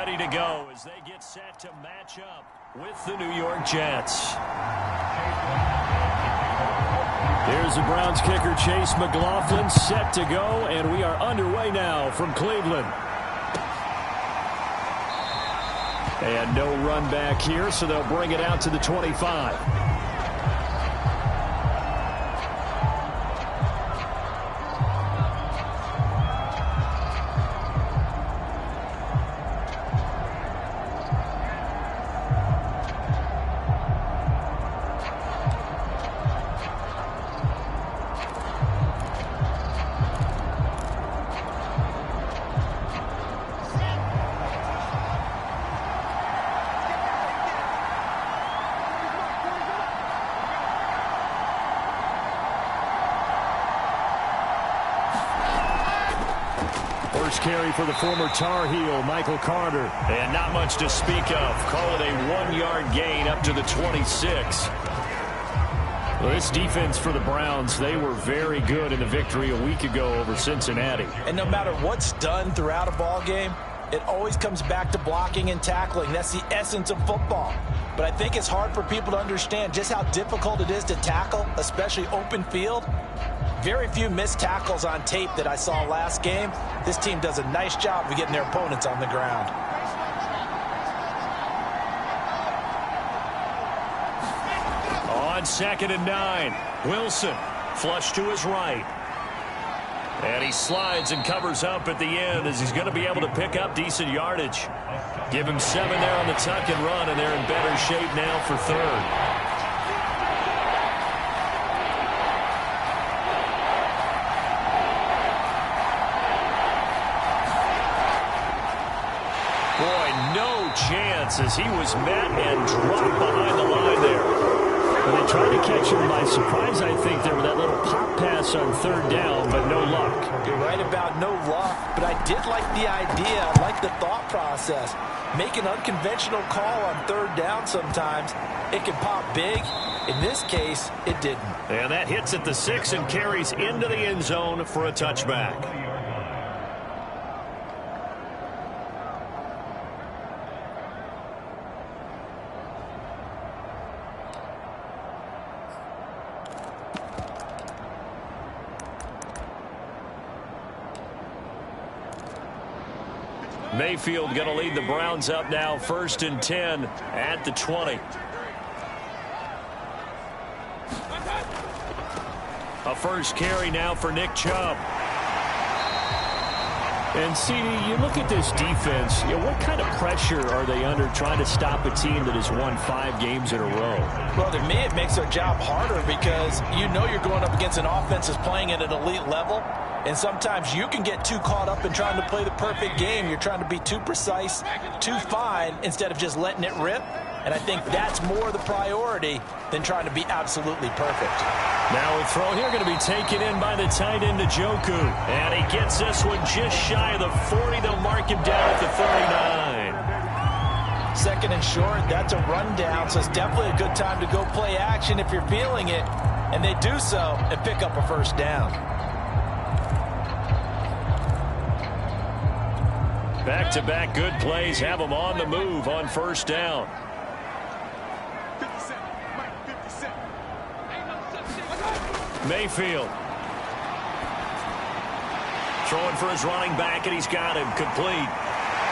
ready to go as they get set to match up with the New York Jets. Here's the Browns kicker, Chase McLaughlin, set to go, and we are underway now from Cleveland. And no run back here, so they'll bring it out to the 25. First carry for the former Tar Heel, Michael Carter. And not much to speak of. Call it a 1-yard gain up to the 26. Well, this defense for the Browns, they were very good in the victory a week ago over Cincinnati. And no matter what's done throughout a ball game, it always comes back to blocking and tackling. That's the essence of football. But I think it's hard for people to understand just how difficult it is to tackle, especially open field. Very few missed tackles on tape that I saw last game. This team does a nice job of getting their opponents on the ground. On 2nd and 9, Wilson flush to his right. And he slides and covers up at the end as he's going to be able to pick up decent yardage. Give him 7 there on the tuck and run, and they're in better shape now for 3rd. Chance as he was met and dropped behind the line there. And they tried to catch him by surprise, I think, there with that little pop pass on 3rd down, but no luck. You're right about no luck, but I did like the idea. I like the thought process. Make an unconventional call on 3rd down sometimes. It can pop big. In this case, it didn't. And that hits at the 6 and carries into the end zone for a touchback. Mayfield going to lead the Browns up now, 1st and 10 at the 20. A first carry now for Nick Chubb. And, CD, you look at this defense, what kind of pressure are they under trying to stop a team that has won 5 games in a row? Well, to me, it makes their job harder because you know you're going up against an offense that's playing at an elite level. And sometimes you can get too caught up in trying to play the perfect game. You're trying to be too precise, too fine, instead of just letting it rip. And I think that's more the priority than trying to be absolutely perfect. Now a throw here going to be taken in by the tight end, Njoku. And he gets this one just shy of the 40. They'll mark him down at the 39. 2nd and short, that's a rundown, so it's definitely a good time to go play action if you're feeling it. And they do so and pick up a 1st down. Back-to-back good plays have them on the move on 1st down. Mayfield. Throwing for his running back, and he's got him complete.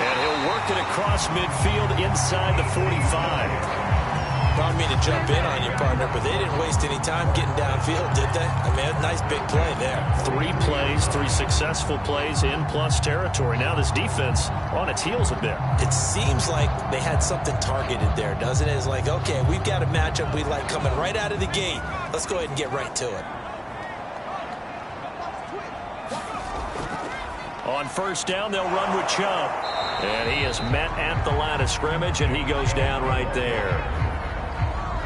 And he'll work it across midfield inside the 45. I don't mean to jump in on you, partner, but they didn't waste any time getting downfield, did they? I mean, a nice big play there. 3 plays, 3 successful plays in plus territory. Now this defense on its heels a bit. It seems like they had something targeted there, doesn't it? It's like, okay, we've got a matchup we like coming right out of the gate. Let's go ahead and get right to it. On 1st down, they'll run with Chubb. And he is met at the line of scrimmage, and he goes down right there.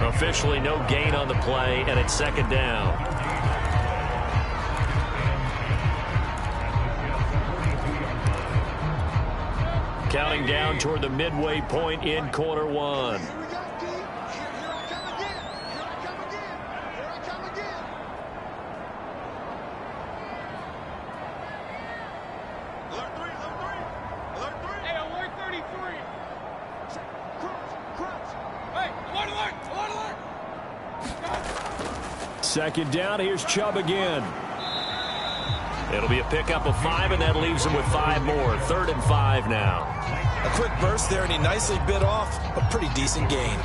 Officially no gain on the play, and it's 2nd down. Counting down toward the midway point in quarter 1. Alert 33. Hey, alert 33. Second down, here's Chubb again. It'll be a pickup of 5, and that leaves him with 5 more. 3rd and 5 now. A quick burst there, and he nicely bit off a pretty decent gain.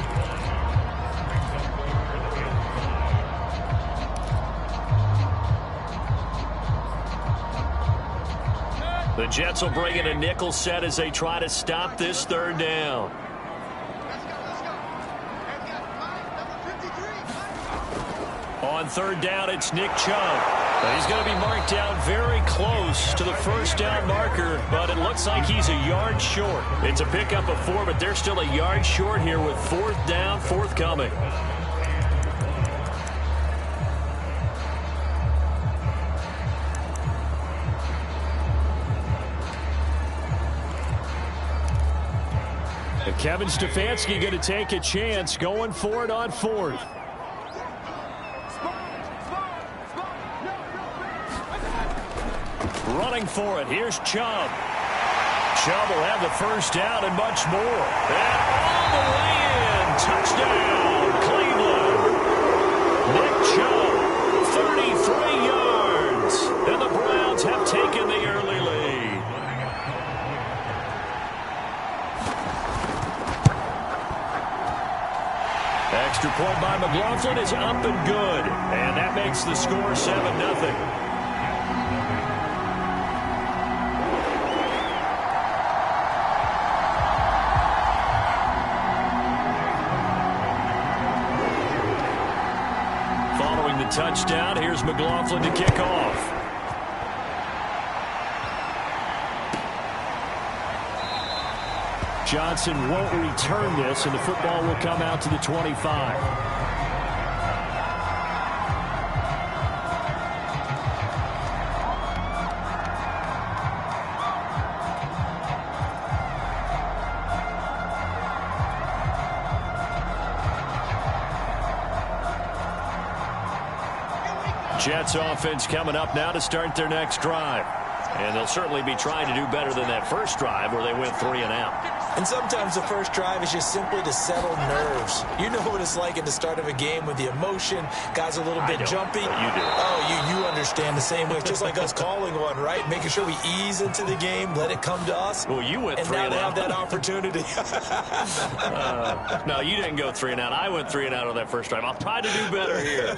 The Jets will bring in a nickel set as they try to stop this 3rd down. On 3rd down, it's Nick Chubb. He's going to be marked down very close to the 1st down marker, but it looks like he's a yard short. It's a pickup of 4, but they're still a yard short here with 4th down forthcoming. Kevin Stefanski going to take a chance going for it on 4th. Running for it. Here's Chubb. Chubb will have the 1st down and much more. And all the way in. Touchdown, Cleveland. Nick Chubb, 33 yards. And the Browns have taken the early lead. Extra point by McLaughlin is up and good. And that makes the score 7-0. Touchdown. Here's McLaughlin to kick off. Johnson won't return this, and the football will come out to the 25. Jets offense coming up now to start their next drive. And they'll certainly be trying to do better than that first drive where they went 3 and out. And sometimes the first drive is just simply to settle nerves. You know what it's like at the start of a game with the emotion. Guys a little bit jumpy. You do. Oh, you understand the same way. It's just like us calling one, right? Making sure we ease into the game, let it come to us. Well, you went 3 and out. And now they have that opportunity. No, you didn't go 3 and out. I went 3 and out on that first drive. I'll try to do better here.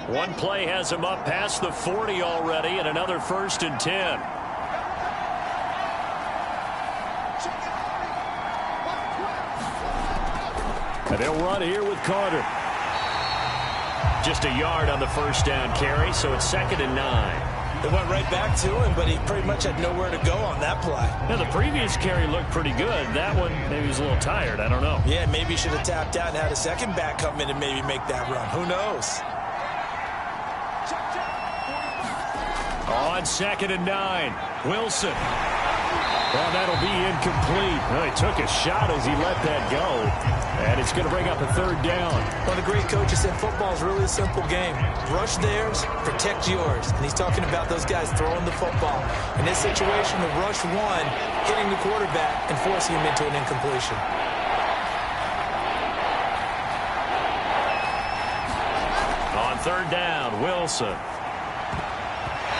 One play has him up past the 40 already, and another 1st and 10. And they'll run here with Carter. Just a yard on the 1st down carry, so it's 2nd and 9. They went right back to him, but he pretty much had nowhere to go on that play. Now, the previous carry looked pretty good. That one, maybe he was a little tired. I don't know. Yeah, maybe he should have tapped out and had a second back come in and maybe make that run. Who knows? On 2nd and 9, Wilson. Well, that'll be incomplete. Well, he took a shot as he let that go. And it's going to bring up a 3rd down. Well, the great coach has said football is really a simple game. Rush theirs, protect yours. And he's talking about those guys throwing the football. In this situation, the rush one, hitting the quarterback and forcing him into an incompletion. On 3rd down, Wilson.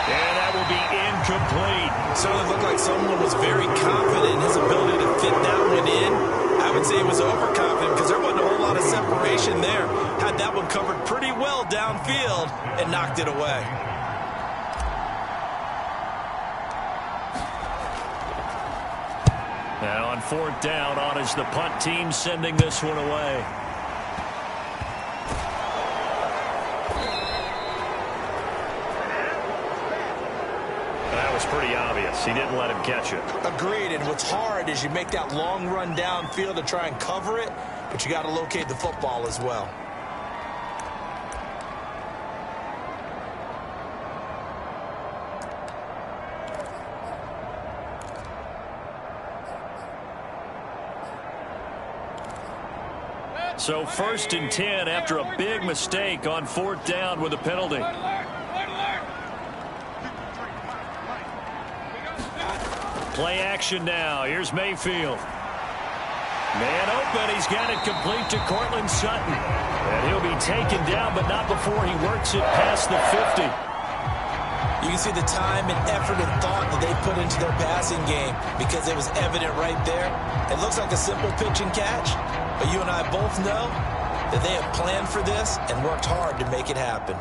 And that will be incomplete. Certainly looked like someone was very confident in his ability to fit that one in. I would say he was overconfident because there wasn't a whole lot of separation there. Had that one covered pretty well downfield and knocked it away. Now on 4th down, on is the punt team sending this one away. Pretty obvious. He didn't let him catch it. Agreed. And what's hard is you make that long run downfield to try and cover it, but you got to locate the football as well. So 1st and 10 after a big mistake on 4th down with a penalty. Play action now. Here's Mayfield. Man open, he's got it complete to Courtland Sutton. And he'll be taken down, but not before he works it past the 50. You can see the time and effort and thought that they put into their passing game because it was evident right there. It looks like a simple pitch and catch, but you and I both know that they have planned for this and worked hard to make it happen.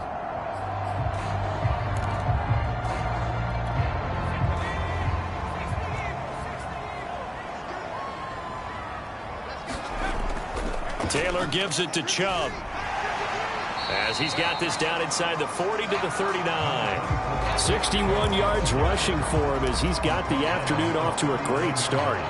Taylor gives it to Chubb as he's got this down inside the 40 to the 39. 61 yards rushing for him as he's got the afternoon off to a great start.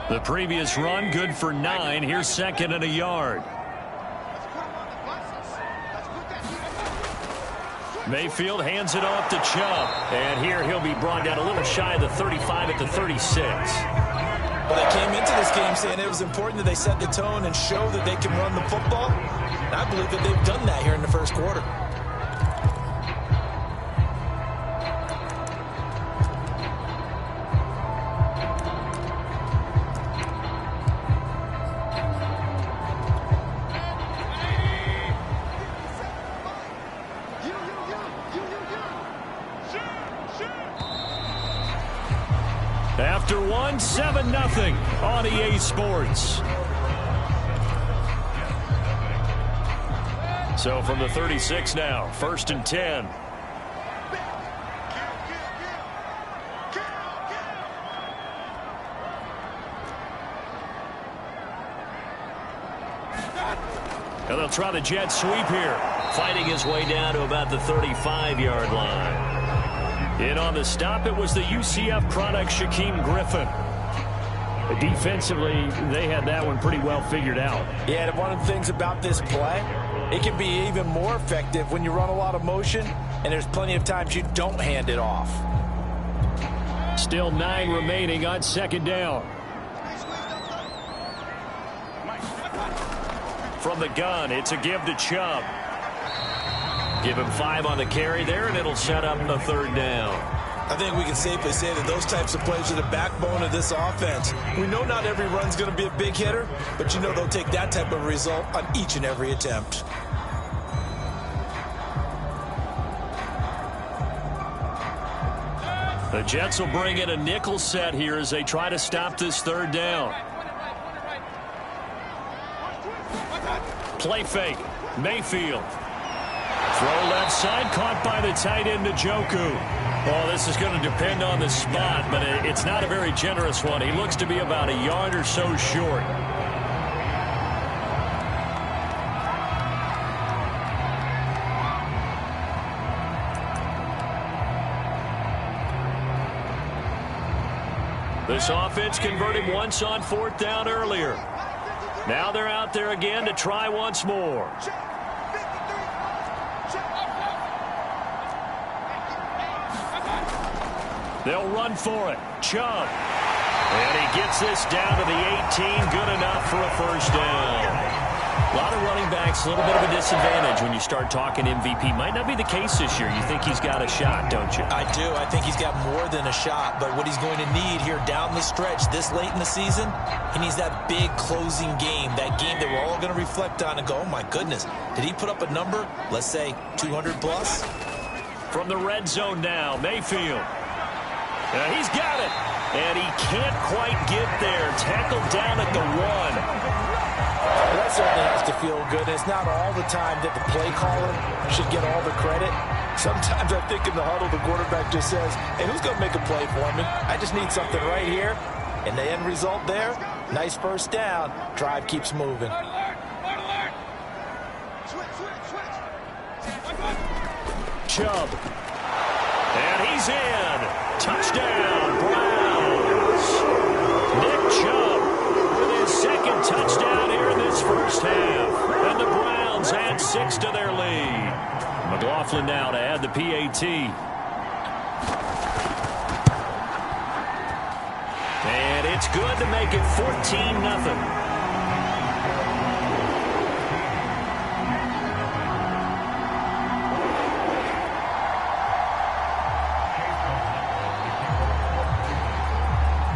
The previous run good for 9. Here's second and a yard. Mayfield hands it off to Chubb. And here he'll be brought down a little shy of the 35 at the 36. Well, they came into this game saying it was important that they set the tone and show that they can run the football. And I believe that they've done that here in the first quarter. After one, 7-0 on EA Sports. So from the 36 now, 1st and 10. And they'll try the jet sweep here. Fighting his way down to about the 35-yard line. In on the stop, it was the UCF product, Shaquem Griffin. Defensively, they had that one pretty well figured out. Yeah, and one of the things about this play, it can be even more effective when you run a lot of motion, and there's plenty of times you don't hand it off. Still 9 remaining on second down. From the gun, it's a give to Chubb. Give him 5 on the carry there, and it'll set up a third down. I think we can safely say that those types of plays are the backbone of this offense. We know not every run's going to be a big hitter, but you know they'll take that type of result on each and every attempt. The Jets will bring in a nickel set here as they try to stop this third down. Play fake. Mayfield. Throw left side, caught by the tight end, Njoku. Oh, this is going to depend on the spot, but it's not a very generous one. He looks to be about a yard or so short. This offense converted once on 4th down earlier. Now they're out there again to try once more. They'll run for it. Chubb. And he gets this down to the 18. Good enough for a first down. A lot of running backs, a little bit of a disadvantage when you start talking MVP. Might not be the case this year. You think he's got a shot, don't you? I do. I think he's got more than a shot. But what he's going to need here down the stretch this late in the season, he needs that big closing game. That game that we're all going to reflect on and go, oh, my goodness. Did he put up a number, let's say, 200 plus? From the red zone now, Mayfield. He's got it. And he can't quite get there. Tackled down at the 1. Well, that certainly has to feel good. It's not all the time that the play caller should get all the credit. Sometimes I think in the huddle, the quarterback just says, hey, who's going to make a play for me? I just need something right here. And the end result there, nice first down. Drive keeps moving. Chubb. And he's in. Touchdown, Browns. Nick Chubb with his second touchdown here in this first half. McLaughlin now to add the PAT. And it's good to make it 14-0.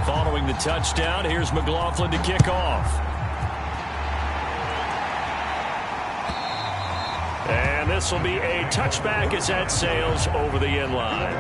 Following the touchdown, here's McLaughlin to kick off. And this will be a touchback as that sails over the end line.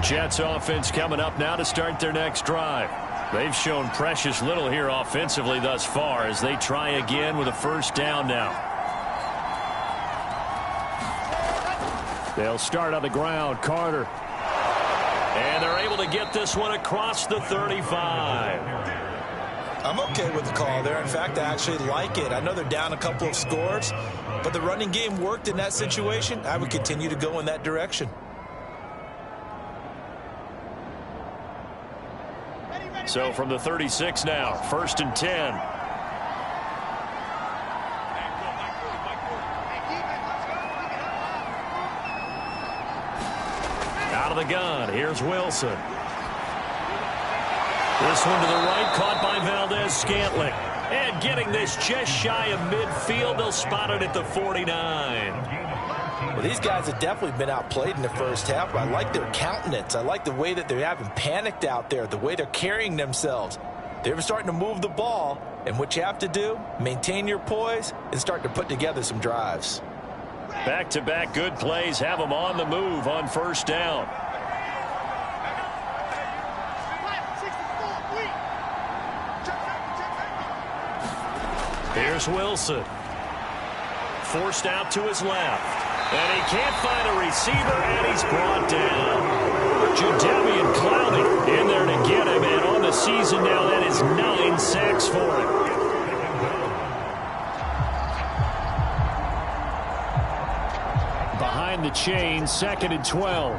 Jets offense coming up now to start their next drive. They've shown precious little here offensively thus far as they try again with a first down now. They'll start on the ground. Carter. And they're able to get this one across the 35. I'm okay with the call there. In fact, I actually like it. I know they're down a couple of scores, but the running game worked in that situation. I would continue to go in that direction. So from the 36 now, 1st and 10. Out of the gun, here's Wilson. This one to the right, caught by Valdez-Scantling. And getting this just shy of midfield, they'll spot it at the 49. Well, these guys have definitely been outplayed in the first half, but I like their countenance. I like the way that they haven't panicked out there, the way they're carrying themselves. They're starting to move the ball, and what you have to do, maintain your poise and start to put together some drives. Back-to-back good plays have them on the move on first down. Here's Wilson. Forced out to his left. And he can't find a receiver, and he's brought down. Jadeveon Clowney in there to get him, and on the season now, that is 9 sacks for him. Behind the chain, 2nd and 12.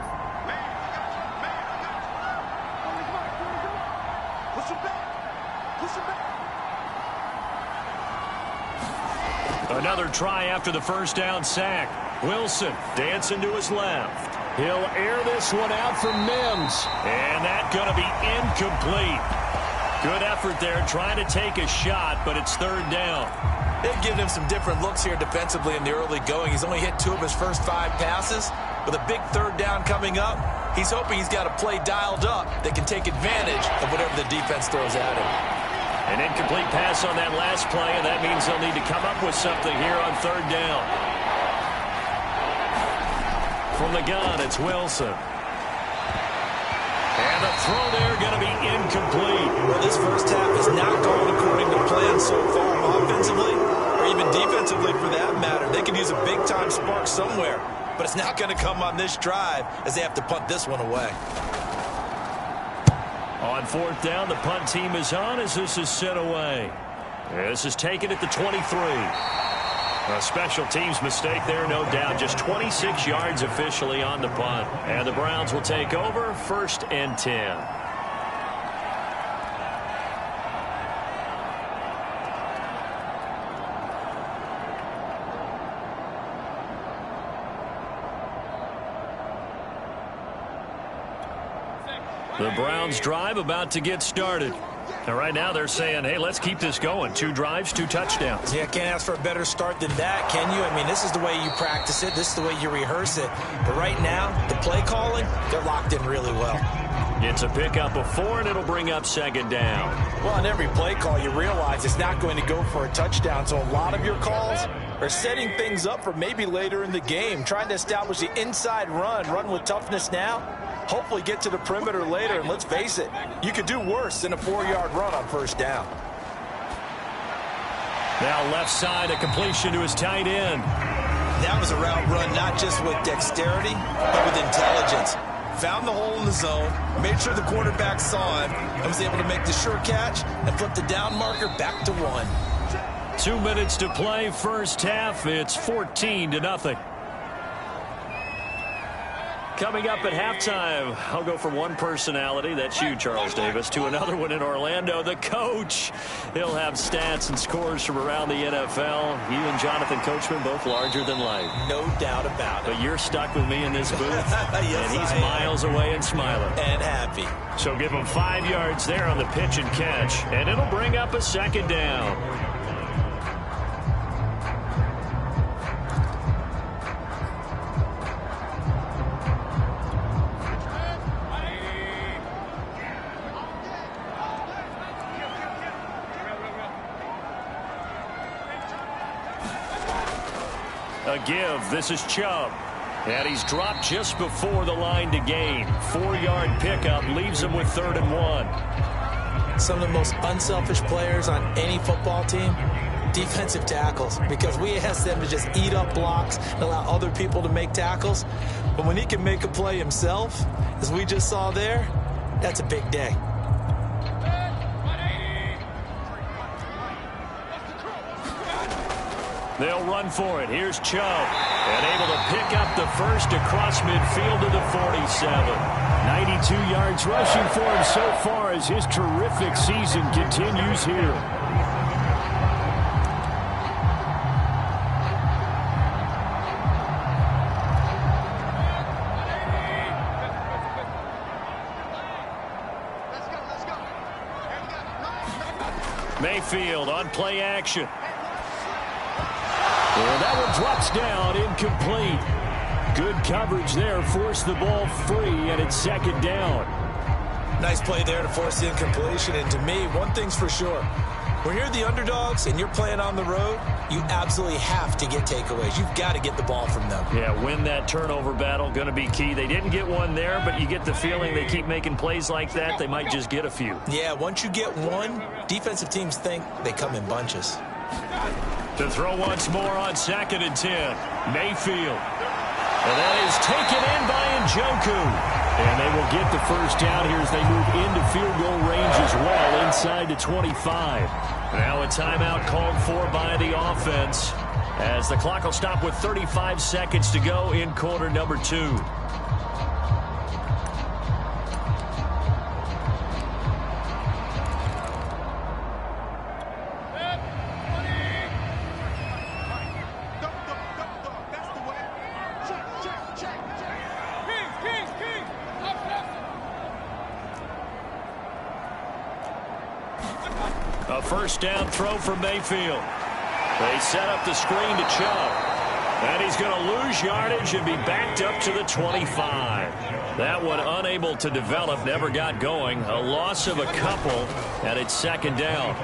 Another try after the first down sack. Wilson dancing to his left. He'll air this one out for Mims. And that's going to be incomplete. Good effort there trying to take a shot, but it's 3rd down. They've given him some different looks here defensively in the early going. He's only hit 2 of his first 5 passes. With a big 3rd down coming up, he's hoping he's got a play dialed up that can take advantage of whatever the defense throws at him. An incomplete pass on that last play, and that means they'll need to come up with something here on 3rd down. From the gun, it's Wilson. And the throw there going to be incomplete. Well, this first half is not going according to plan so far offensively, or even defensively for that matter. They could use a big-time spark somewhere, but it's not going to come on this drive as they have to punt this one away. On 4th down, the punt team is on as this is sent away. This is taken at the 23. A special teams mistake there, no doubt. Just 26 yards officially on the punt. And the Browns will take over 1st and 10. The Browns drive about to get started. And right now they're saying, hey, let's keep this going. 2 drives, 2 touchdowns. Yeah, can't ask for a better start than that, can you? I mean, this is the way you practice it. This is the way you rehearse it. But right now, the play calling, they're locked in really well. It's a pickup of 4, and it'll bring up 2nd down. Well, on every play call, you realize it's not going to go for a touchdown. So a lot of your calls are setting things up for maybe later in the game, trying to establish the inside run with toughness now. Hopefully get to the perimeter later, and let's face it, you could do worse than a 4-yard run on 1st down. Now left side, a completion to his tight end. That was a route run not just with dexterity, but with intelligence. Found the hole in the zone, made sure the quarterback saw it, and was able to make the sure catch and flip the down marker back to 1. 2 minutes to play first half. It's 14-0. Coming up at halftime, I'll go from one personality, that's you, Charles Davis, to another one in Orlando, the coach. He'll have stats and scores from around the NFL. You and Jonathan Coachman, both larger than life. No doubt about it. But you're stuck with me in this booth, yes, and he's miles away and smiling. And happy. So give him 5 yards there on the pitch and catch, and it'll bring up a second down. A give. This is Chubb. And he's dropped just before the line to gain. 4-yard pickup leaves him with 3rd and 1. Some of the most unselfish players on any football team, defensive tackles, because we ask them to just eat up blocks and allow other people to make tackles. But when he can make a play himself, as we just saw there, that's a big day. They'll run for it. Here's Chubb. And able to pick up the first across midfield to the 47. 92 yards rushing for him so far as his terrific season continues here. Mayfield on play action. And that one drops down, incomplete. Good coverage there, forced the ball free, and it's 2nd down. Nice play there to force the incompletion. And to me, one thing's for sure. When you're the underdogs and you're playing on the road, you absolutely have to get takeaways. You've got to get the ball from them. Yeah, win that turnover battle, going to be key. They didn't get one there, but you get the feeling they keep making plays like that, they might just get a few. Yeah, once you get one, defensive teams think they come in bunches. To throw once more on 2nd and 10. Mayfield. And that is taken in by Njoku. And they will get the first down here as they move into field goal range as well, inside the 25. Now a timeout called for by the offense, as the clock will stop with 35 seconds to go in quarter number 2. A first down throw from Mayfield. They set up the screen to Chubb. And he's going to lose yardage and be backed up to the 25. That one unable to develop, never got going. A loss of a couple, and it's 2nd down.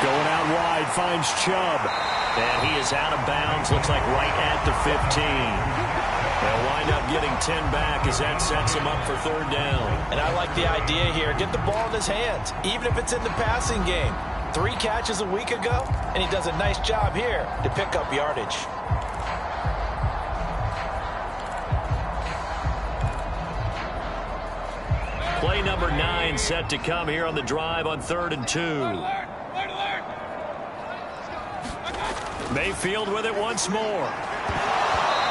Going out wide, finds Chubb. And he is out of bounds, looks like right at the 15. They'll wind up getting 10 back as that sets him up for 3rd down. And I like the idea here. Get the ball in his hands, even if it's in the passing game. 3 catches a week ago, and he does a nice job here to pick up yardage. Play number 9 set to come here on the drive on 3rd and 2. Mayfield with it once more.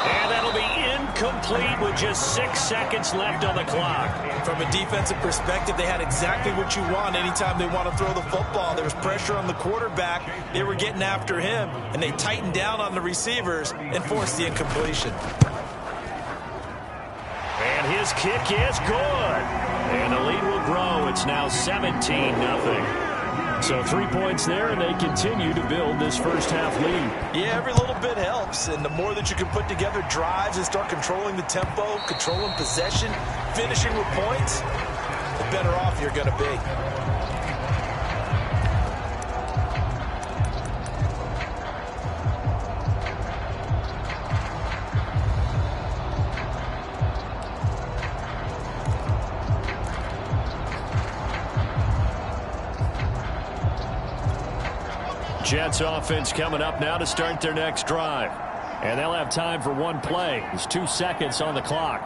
And that'll be incomplete with just 6 seconds left on the clock. From a defensive perspective, they had exactly what you want anytime they want to throw the football. There was pressure on the quarterback. They were getting after him, and they tightened down on the receivers and forced the incompletion. And his kick is good. And the lead will grow. It's now 17-0. So 3 points there, and they continue to build this first half lead. Yeah, every little bit helps, and the more that you can put together drives and start controlling the tempo, controlling possession, finishing with points, the better off you're going to be. Jets offense coming up now to start their next drive. And they'll have time for one play. There's 2 seconds on the clock.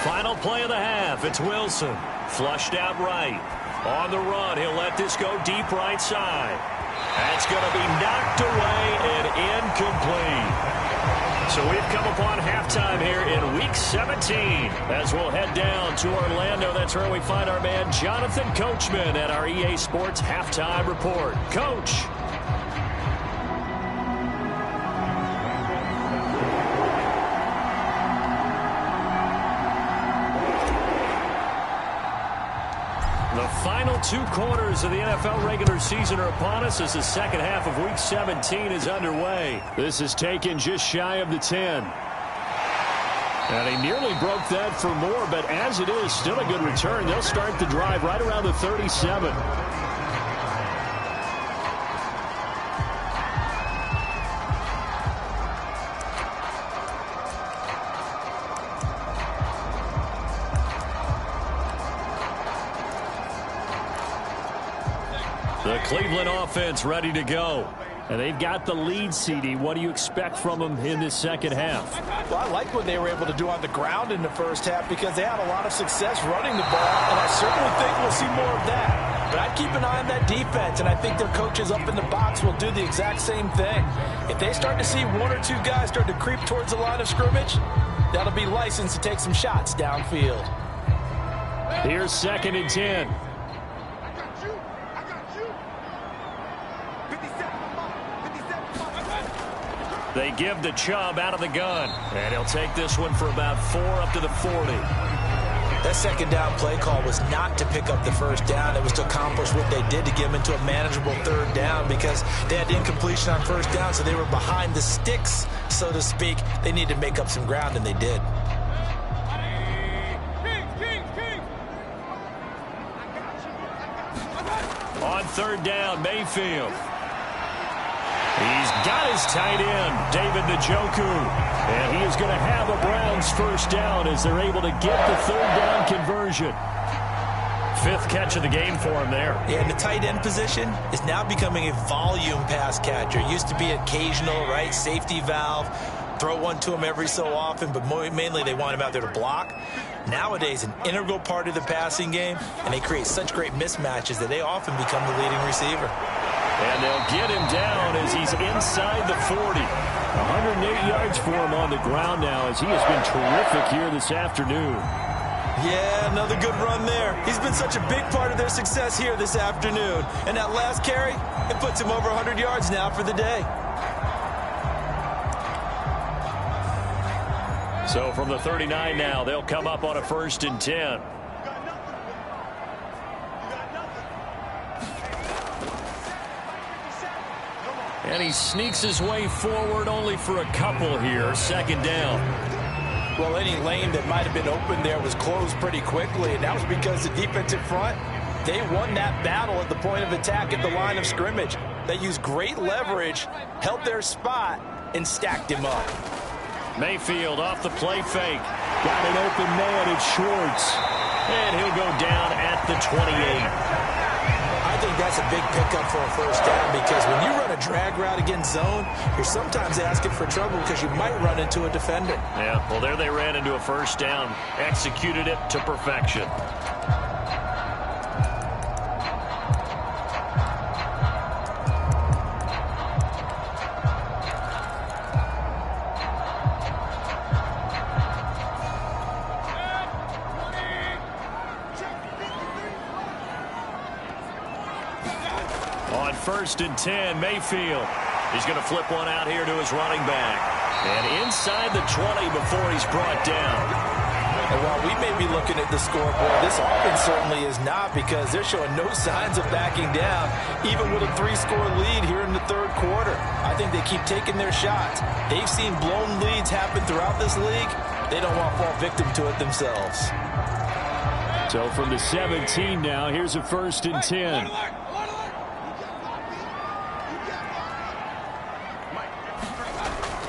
Final play of the half. It's Wilson. Flushed out right. On the run, he'll let this go deep right side. That's going to be knocked away and incomplete. So we've come upon halftime here in Week 17. As we'll head down to Orlando, that's where we find our man Jonathan Coachman at our EA Sports Halftime Report. Coach. The final 2 quarters of the NFL regular season are upon us as the second half of Week 17 is underway. This is taken just shy of the 10. And he nearly broke that for more, but as it is, still a good return. They'll start the drive right around the 37. The Cleveland offense ready to go. And they've got the lead, CD. What do you expect from them in this second half? Well, I like what they were able to do on the ground in the first half because they had a lot of success running the ball, and I certainly think we'll see more of that. But I'd keep an eye on that defense, and I think their coaches up in the box will do the exact same thing. If they start to see 1 or 2 guys start to creep towards the line of scrimmage, that'll be licensed to take some shots downfield. Here's 2nd and 10. They give to Chubb out of the gun. And he'll take this one for about 4 up to the 40. That second down play call was not to pick up the first down. It was to accomplish what they did to get them into a manageable 3rd down because they had incompletion on 1st down, so they were behind the sticks, so to speak. They needed to make up some ground, and they did. On 3rd down, Mayfield. He's got his tight end, David Njoku. And he is going to have a Browns first down as they're able to get the 3rd down conversion. 5th catch of the game for him there. Yeah, and the tight end position is now becoming a volume pass catcher. It used to be occasional, right, safety valve. Throw one to him every so often, but mainly they want him out there to block. Nowadays, an integral part of the passing game, and they create such great mismatches that they often become the leading receiver. And they'll get him down as he's inside the 40. 108 yards for him on the ground now as he has been terrific here this afternoon. Yeah, another good run there. He's been such a big part of their success here this afternoon. And that last carry, it puts him over 100 yards now for the day. So from the 39 now, they'll come up on a 1st and 10. And he sneaks his way forward only for a couple here. 2nd down. Well, any lane that might have been open there was closed pretty quickly, and that was because the defensive front, they won that battle at the point of attack at the line of scrimmage. They used great leverage, held their spot, and stacked him up. Mayfield off the play fake. Got an open man. It's Schwartz. And he'll go down at the 28. I think that's a big pickup for a first down because when you run a drag route against zone, you're sometimes asking for trouble because you might run into a defender. Yeah, well, there they ran into a first down. Executed it to perfection. On 1st and 10, Mayfield. He's going to flip one out here to his running back. And inside the 20 before he's brought down. And while we may be looking at the scoreboard, this offense certainly is not because they're showing no signs of backing down, even with a 3-score lead here in the 3rd quarter. I think they keep taking their shots. They've seen blown leads happen throughout this league. They don't want to fall victim to it themselves. So from the 17 now, here's a 1st and 10.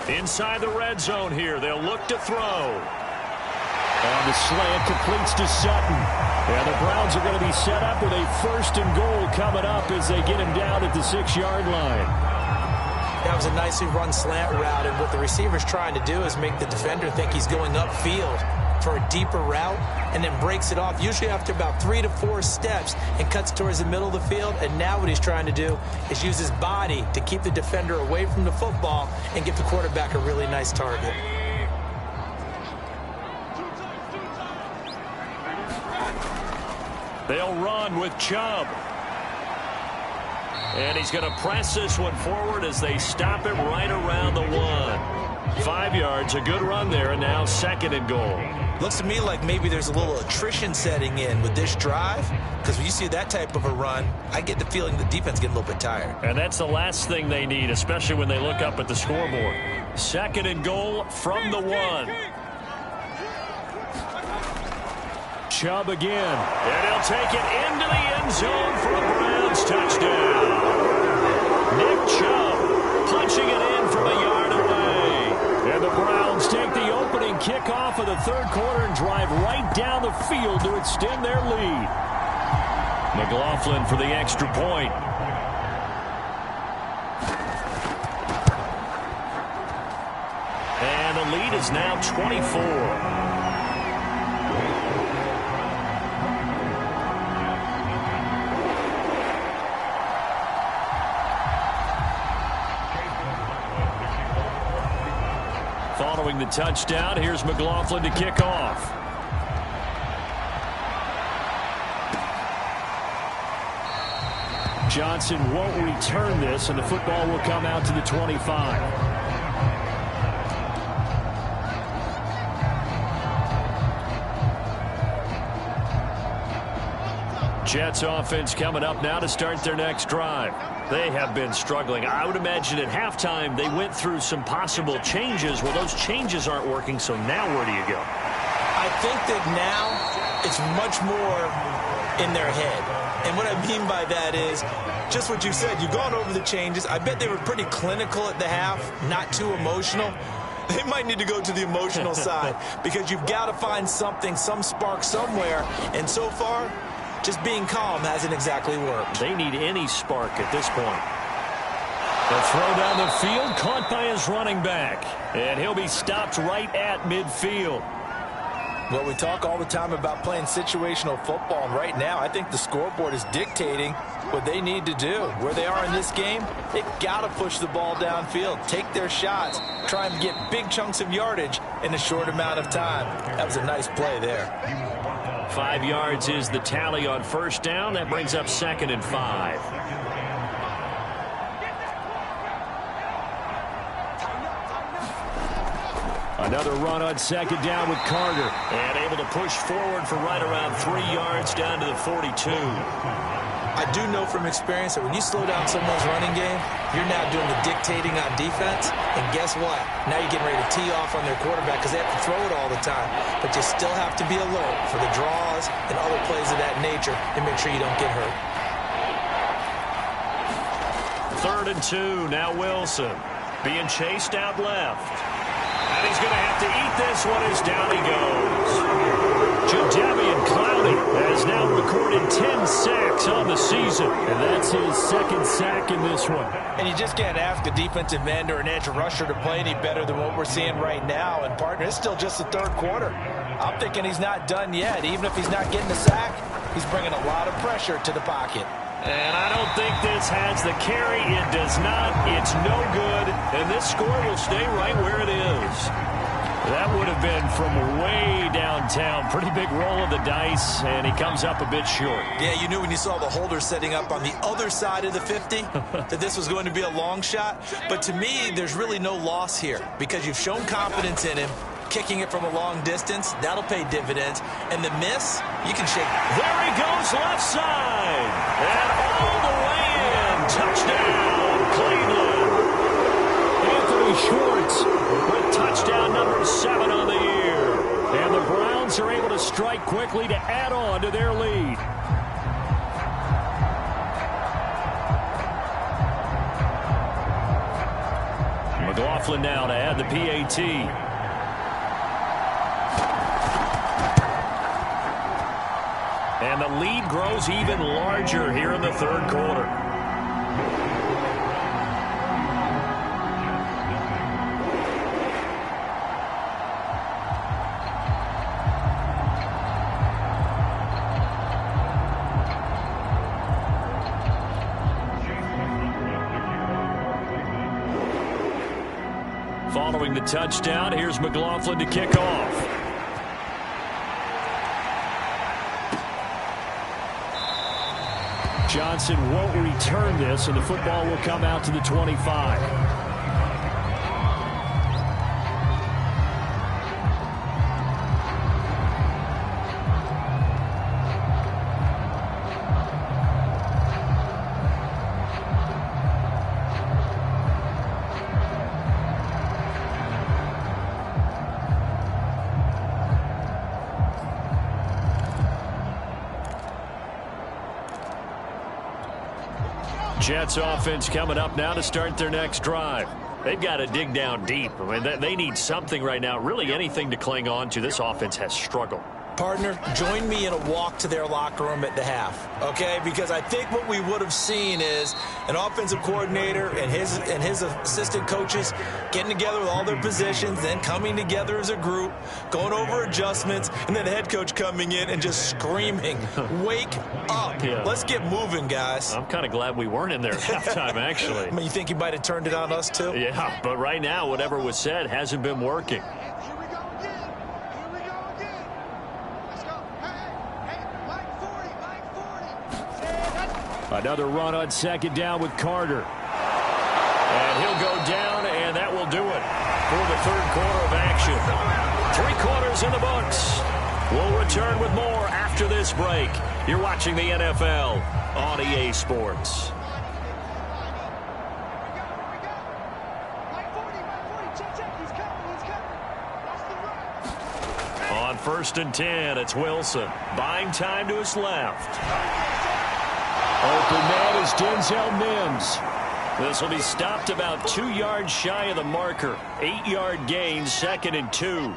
Inside the red zone here, they'll look to throw. On the slant, completes to Sutton. And the Browns are going to be set up with a 1st and goal coming up as they get him down at the 6-yard line. That was a nicely run slant route, and what the receiver's trying to do is make the defender think he's going upfield. for a deeper route and then breaks it off, usually after about 3 to 4 steps, and cuts towards the middle of the field. And now what he's trying to do is use his body to keep the defender away from the football and give the quarterback a really nice target. They'll run with Chubb. And he's going to press this one forward as they stop it right around the 1. 5 yards, a good run there, and now 2nd and goal. Looks to me like maybe there's a little attrition setting in with this drive, because when you see that type of a run, I get the feeling the defense getting a little bit tired. And that's the last thing they need, especially when they look up at the scoreboard. 2nd and goal from the 1. Chubb again. And he'll take it into the end zone for a Browns touchdown. Nick Chubb punching it in from a yard away. And the Browns take the opening kickoff of the 3rd quarter and drive right down the field to extend their lead. McLaughlin for the extra point. And the lead is now 24. Following the touchdown, here's McLaughlin to kick off. Johnson won't return this, and the football will come out to the 25. Jets offense coming up now to start their next drive. They have been struggling. I would imagine at halftime they went through some possible changes. Well, those changes aren't working, so now where do you go? I think that now it's much more in their head. And what I mean by that is just what you said. You've gone over the changes. I bet they were pretty clinical at the half, not too emotional. They might need to go to the emotional side because you've got to find something, some spark somewhere. And so far, just being calm hasn't exactly worked. They need any spark at this point. The throw down the field, caught by his running back. And he'll be stopped right at midfield. Well, we talk all the time about playing situational football, and right now I think the scoreboard is dictating what they need to do. Where they are in this game, they've got to push the ball downfield, take their shots, try and get big chunks of yardage in a short amount of time. That was a nice play there. 5 yards is the tally on first down. That brings up 2nd and 5. Another run on 2nd down with Carter. And able to push forward for right around 3 yards down to the 42. I do know from experience that when you slow down someone's running game, you're now doing the dictating on defense. And guess what? Now you're getting ready to tee off on their quarterback because they have to throw it all the time. But you still have to be alert for the draws and other plays of that nature and make sure you don't get hurt. 3rd and 2. Now Wilson being chased out left. And he's going to have to eat this one as down he goes. Jadeveon Clowney has now recorded 10 sacks on the season. And that's his 2nd sack in this one. And you just can't ask a defensive end or an edge rusher to play any better than what we're seeing right now. And, partner, it's still just the 3rd quarter. I'm thinking he's not done yet. Even if he's not getting a sack, he's bringing a lot of pressure to the pocket. And I don't think this has the carry. It does not. It's no good. And this score will stay right where it is. That would have been from way downtown. Pretty big roll of the dice, and he comes up a bit short. Yeah, you knew when you saw the holder setting up on the other side of the 50 that this was going to be a long shot. But to me, there's really no loss here because you've shown confidence in him. Kicking it from a long distance, that'll pay dividends. And the miss, you can shake. There he goes, left side. And all the way in. Touchdown, Cleveland. Anthony Schwartz with touchdown number 7 on the year. And the Browns are able to strike quickly to add on to their lead. McLaughlin now to add the PAT. And the lead grows even larger here in the 3rd quarter. following the touchdown. Here's McLaughlin to kick off. Johnson won't return this, and the football will come out to the 25. Jets offense coming up now to start their next drive. They've got to dig down deep. I mean, they need something right now, really anything to cling on to. This offense has struggled. Partner, join me in a walk to their locker room at the half, okay? Because I think what we would have seen is an offensive coordinator and his assistant coaches getting together with all their positions, then coming together as a group, going over adjustments, and then the head coach coming in and just screaming, wake up. Yeah. Let's get moving, guys. I'm kind of glad we weren't in there at halftime, actually. I mean, you think he might have turned it on us, too? Yeah, but right now, whatever was said hasn't been working. Another run on second down with Carter. And he'll go down, and that will do it for the third quarter of action. 3 quarters in the books. We'll return with more after this break. You're watching the NFL on EA Sports. On 1st and 10, it's Wilson. Buying time to his left. Open man is Denzel Mims. This will be stopped about 2 yards shy of the marker. 8-yard gain, 2nd and 2.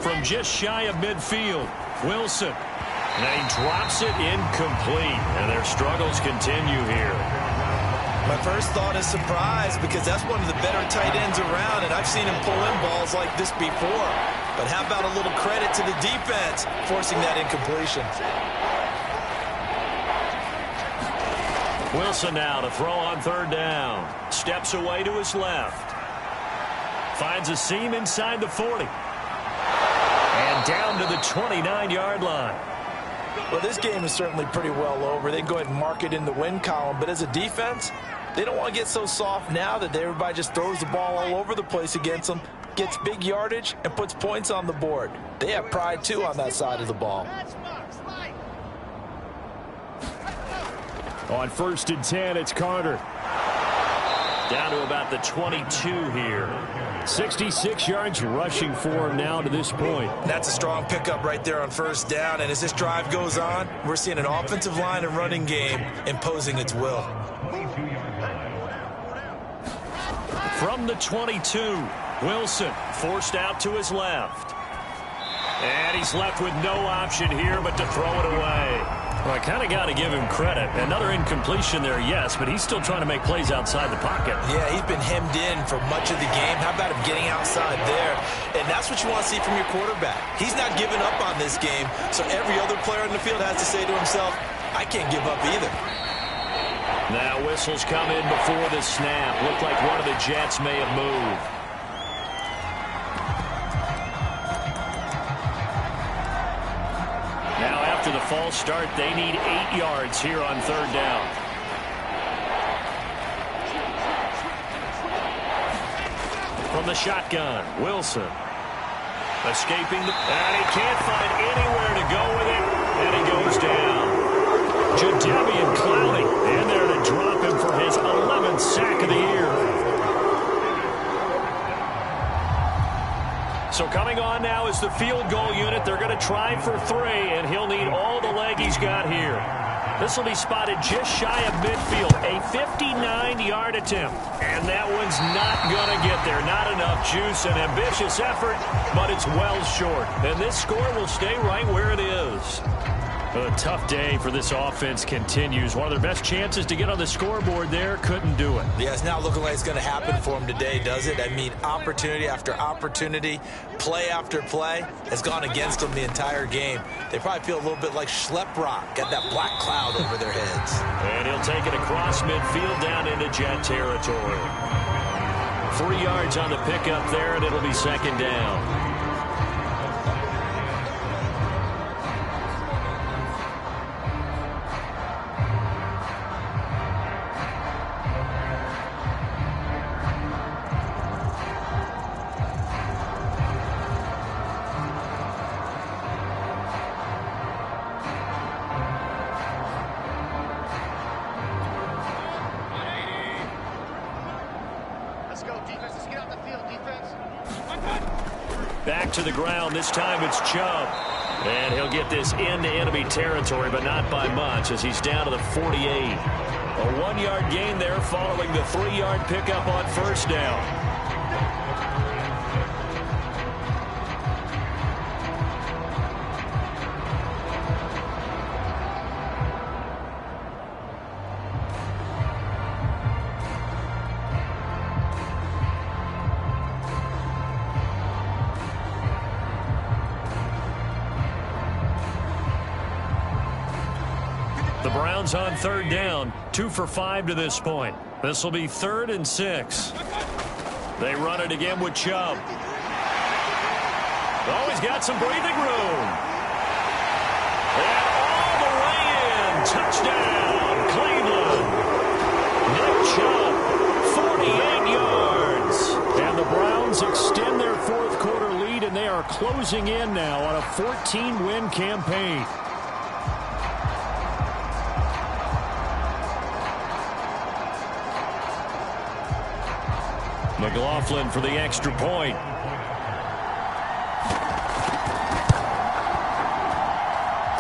From just shy of midfield, Wilson. And he drops it incomplete. And their struggles continue here. My first thought is surprise because that's one of the better tight ends around, and I've seen him pull in balls like this before. But how about a little credit to the defense forcing that incompletion? Wilson now to throw on 3rd down. Steps away to his left. Finds a seam inside the 40. And down to the 29-yard line. Well, this game is certainly pretty well over. They can go ahead and mark it in the win column. But as a defense, they don't want to get so soft now that everybody just throws the ball all over the place against them, gets big yardage, and puts points on the board. They have pride, too, on that side of the ball. On 1st and 10, it's Carter. Down to about the 22 here. 66 yards rushing for him now to this point. That's a strong pickup right there on 1st down. And as this drive goes on, we're seeing an offensive line and running game imposing its will. From the 22, Wilson forced out to his left. And he's left with no option here but to throw it away. Well, I kind of got to give him credit. Another incompletion there, yes, but he's still trying to make plays outside the pocket. Yeah, he's been hemmed in for much of the game. How about him getting outside there? And that's what you want to see from your quarterback. He's not giving up on this game, so every other player in the field has to say to himself, I can't give up either. Now whistles come in before the snap. Looked like one of the Jets may have moved. Now after the false start, they need 8 yards here on 3rd down. From the shotgun, Wilson. Escaping the... And he can't find anywhere to go with it. And he goes down. Jadeveon Clowney in there to drop him for his 11th sack of the year. So coming on now is the field goal unit. They're going to try for 3, and he'll need all the leg he's got here. This will be spotted just shy of midfield. A 59-yard attempt. And that one's not going to get there. Not enough juice, an ambitious effort, but it's well short. And this score will stay right where it is. A tough day for this offense continues. One of their best chances to get on the scoreboard there, couldn't do it. Yeah, it's not looking like it's going to happen for them today, does it? I mean, opportunity after opportunity, play after play has gone against them the entire game. They probably feel a little bit like Schleprock, got that black cloud over their heads. And he'll take it across midfield down into Jet territory. 3 yards on the pickup there, and it'll be second down. Back to the ground. This time it's Chubb. And he'll get this into enemy territory, but not by much as he's down to the 48. A 1-yard gain there following the 3-yard pickup on first down. The Browns on third down, 2 for 5 to this point. This will be 3rd and 6. They run it again with Chubb. Oh, he's got some breathing room. And all the way in. Touchdown, Cleveland. Nick Chubb, 48 yards. And the Browns extend their 4th quarter lead, and they are closing in now on a 14-win campaign. McLaughlin for the extra point.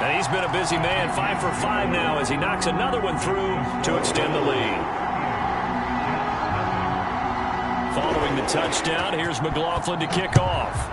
And he's been a busy man, 5 for 5 now as he knocks another one through to extend the lead. Following the touchdown, here's McLaughlin to kick off.